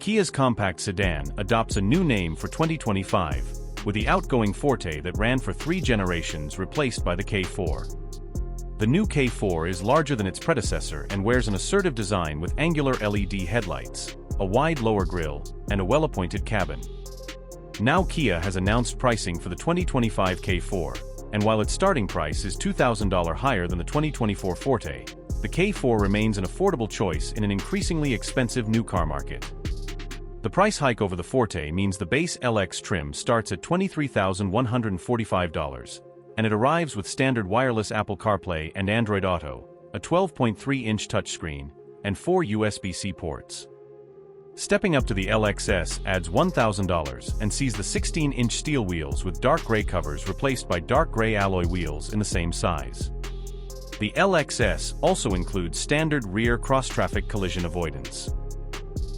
Kia's compact sedan adopts a new name for 2025, with the outgoing Forte that ran for 3 generations replaced by the K4. The new K4 is larger than its predecessor and wears an assertive design with angular LED headlights, a wide lower grille, and a well-appointed cabin. Now Kia has announced pricing for the 2025 K4, and while its starting price is $2,000 higher than the 2024 Forte, the K4 remains an affordable choice in an increasingly expensive new car market. The price hike over the Forte means the base LX trim starts at $23,145, and it arrives with standard wireless Apple CarPlay and Android Auto, a 12.3-inch touchscreen, and 4 USB-C ports. Stepping up to the LXS adds $1,000 and sees the 16-inch steel wheels with dark gray covers replaced by dark gray alloy wheels in the same size. The LXS also includes standard rear cross-traffic collision avoidance.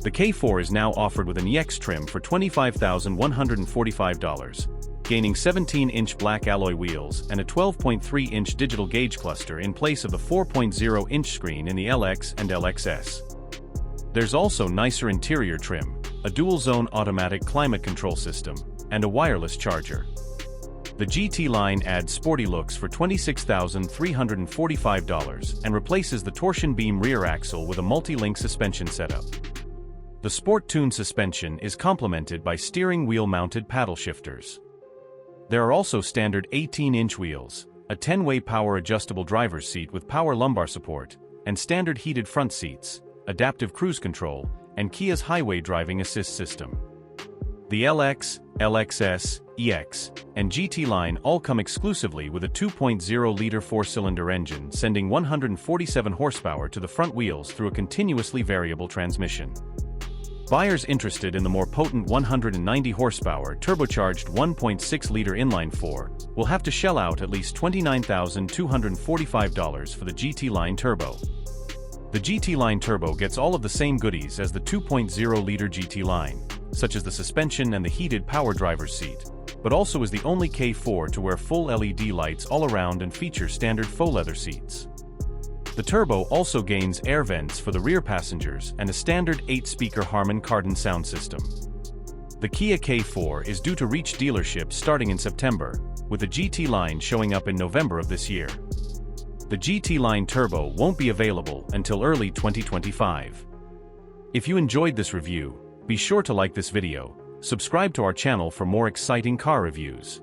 The K4 is now offered with an EX trim for $25,145, gaining 17-inch black alloy wheels and a 12.3-inch digital gauge cluster in place of the 4.0-inch screen in the LX and LXS. There's also nicer interior trim, a dual-zone automatic climate control system, and a wireless charger. The GT line adds sporty looks for $26,345 and replaces the torsion beam rear axle with a multi-link suspension setup. The Sport Tune suspension is complemented by steering wheel-mounted paddle shifters. There are also standard 18-inch wheels, a 10-way power-adjustable driver's seat with power lumbar support, and standard heated front seats, adaptive cruise control, and Kia's highway driving assist system. The LX, LXS, EX, and GT line all come exclusively with a 2.0-liter 4-cylinder engine sending 147 horsepower to the front wheels through a continuously variable transmission. Buyers interested in the more potent 190 horsepower turbocharged 1.6-liter inline-4 will have to shell out at least $29,245 for the GT Line Turbo. The GT Line Turbo gets all of the same goodies as the 2.0-liter GT Line, such as the suspension and the heated power driver's seat, but also is the only K4 to wear full LED lights all around and feature standard faux leather seats. The Turbo also gains air vents for the rear passengers and a standard 8-speaker Harman Kardon sound system. The Kia K4 is due to reach dealerships starting in September, with the GT line showing up in November of this year. The GT line Turbo won't be available until early 2025. If you enjoyed this review, be sure to like this video, subscribe to our channel for more exciting car reviews.